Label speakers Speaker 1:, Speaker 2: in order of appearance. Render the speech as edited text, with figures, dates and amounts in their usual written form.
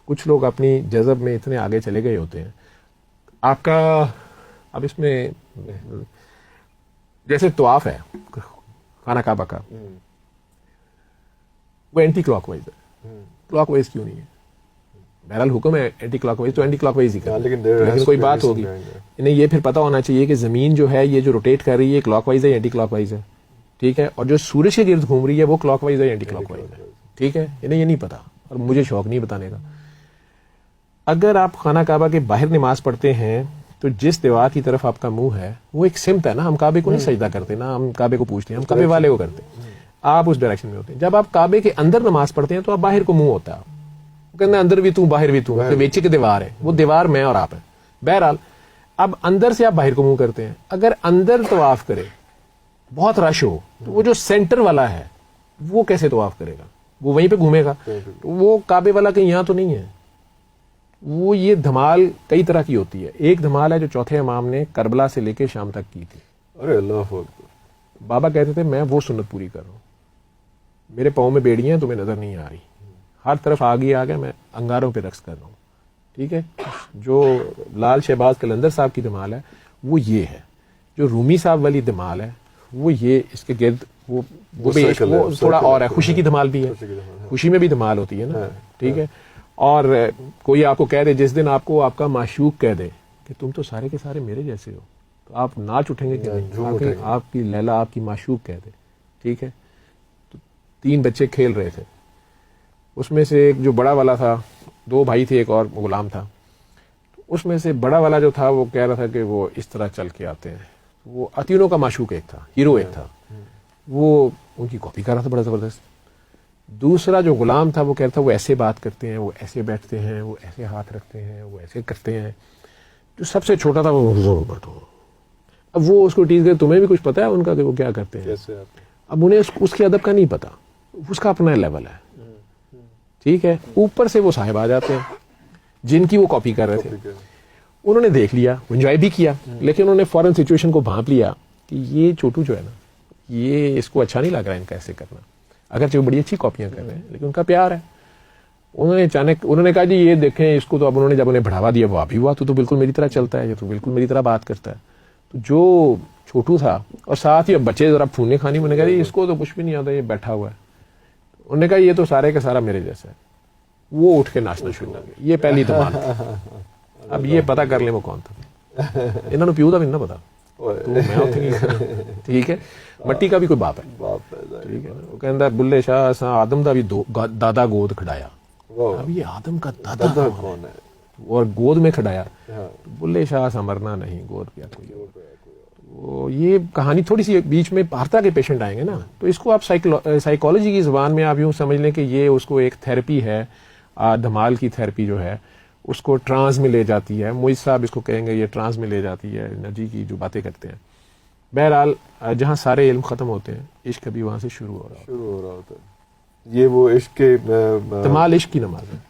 Speaker 1: कुछ लोग अपनी जज़ब में इतने आगे चले गए होते हैं। आपका अब इसमें जैसे तवाफ है खाना काबा का, वो एंटी क्लॉकवाइज है, क्लॉकवाइज क्यों नहीं है? बहरहाल हुक्म है एंटी क्लॉकवाइज, तो एंटी क्लॉकवाइज ही कर, लेकिन कोई बात होगी। इन्हें ये फिर पता होना चाहिए कि जमीन जो है ये जो रोटेट कर रही है क्लॉकवाइज है एंटी क्लॉकवाइज है, ठीक है, और जो सूरज के गिर्द घूम रही है वो क्लॉकवाइज है एंटी क्लॉकवाइज है, ठीक है। इन्हें ये नहीं पता और मुझे शौक नहीं बताने का। अगर आप खाना काबा के बाहर नमाज पढ़ते हैं तो जिस दीवार की तरफ आपका मुंह है वो एक सिमत है ना, हम काबे को नहीं सजदा करते ना, हम काबे को पूछते हैं, हम काबे वाले को करते हैं, आप उस डायरेक्शन में होते हैं। जब आप काबे के अंदर नमाज पढ़ते हैं तो आप बाहर को मुंह होता है, वो कहते हैं अंदर भी तू बाहर भी तू, तो बेचे की दीवार है, वो दीवार मैं और आप है। बहरहाल अब अंदर से आप बाहर को मुंह करते हैं। अगर अंदर तवाफ करे, बहुत रश हो, तो वो जो सेंटर वाला है वो कैसे तवाफ करेगा? वो वहीं पे घूमेगा, वो काबे वाला कहीं यहां तो नहीं है। वो ये धमाल कई तरह की होती है। एक धमाल है जो चौथे इमाम ने करबला से लेके शाम तक की थी।
Speaker 2: अरे अल्लाह
Speaker 1: बाबा कहते थे मैं वो सुन्नत पूरी कर रहा हूं, मेरे पाँव में बेड़ियां तुम्हें नजर नहीं आ रही, हर तरफ आगे आ गया, मैं अंगारों पे रक्स कर रहा हूँ, ठीक है। जो लाल शहबाज कलंदर साहब की धमाल है वो ये है, जो रूमी साहब वाली धमाल है वो ये, इसके गिर्द वो थोड़ा और है। खुशी की धमाल भी है, खुशी में भी धमाल होती है ना, ठीक है। और कोई आपको कह दे, जिस दिन आपको आपका माशूक कह दे कि तुम तो सारे के सारे मेरे जैसे हो, तो आप नाच उठेंगे कि नहीं? आपकी लैला आपकी माशूक कह दे, ठीक है। तो 3 बच्चे खेल रहे थे, उसमें से एक जो बड़ा वाला था, 2 भाई थे, एक और गुलाम था, तो उसमें से बड़ा वाला जो था वो कह रहा था कि वो इस तरह चल के आते हैं। वो तीनों का माशूक एक था, हीरो एक था, वो उनकी कॉपी कर रहा था बड़ा जबरदस्त। दूसरा जो गुलाम था वो कह रहा था वो ऐसे बात करते हैं, वो ऐसे बैठते हैं, वो ऐसे हाथ रखते हैं, वो ऐसे करते हैं। जो सबसे छोटा था वो अब वो उसको टीज गए, तुम्हें भी कुछ पता है उनका कि वो क्या करते हैं? अब उन्हें उसके अदब का नहीं पता, उसका अपना लेवल है, ठीक है। ऊपर से वो साहिब आ जाते हैं जिनकी वो कॉपी कर रहे थे, उन्होंने देख लिया, एंजॉय भी किया, लेकिन उन्होंने फौरन सिचुएशन को भांप लिया कि ये छोटू जो है ना, ये इसको अच्छा नहीं लग रहा है इनका ऐसे करना, अगर वो बड़ी अच्छी कॉपियां कर रहे हैं लेकिन उनका प्यार है। उन्होंने अचानक उन्होंने कहा जी ये देखें इसको, तो अब उन्होंने जब उन्हें बढ़ावा दिया, वो अभी हुआ तो बिल्कुल मेरी तरह चलता है, ये तो बिल्कुल मेरी तरह बात करता है। तो जो छोटू था और साथ ही अब बच्चे जरा फूने खानी, मैंने कहा इसको तो कुछ भी नहीं आता, ये बैठा हुआ है। उन्होंने कहा ये तो सारे का सारा मेरे जैसा है। वो उठ के नाचना शुरू हो गया। ये पहली धमाल। अब ये पता कर ले वो कौन था, इन्होंने प्यू का भी ना पता, तो मैं ठीक है। मट्टी का भी कोई बाप है, ठीक है। वो कहता बुल्ले शाह असा आदम का भी दादा गोद खड़ाया। अब ये आदम का दादा कौन है? और गोद में खड़ाया, बुल्ले शाह असा मरना नहीं, गोद क्या कोई। वो ये कहानी थोड़ी सी बीच में भारता के पेशेंट आएंगे ना, तो इसको आप साइकोलॉजी की जुबान में आप यूं समझ लें कि ये उसको एक थेरेपी है, धमाल की थेरेपी जो है उसको ट्रांस में ले जाती है। मोइज साहब इसको कहेंगे ये ट्रांस में ले जाती है, एनर्जी की जो बातें करते हैं। बहरहाल जहाँ सारे इल्म खत्म होते हैं, इश्क अभी वहां से शुरू हो रहा होता है।
Speaker 2: ये वो इश्क के
Speaker 1: धमाल इश्क की नमाज है।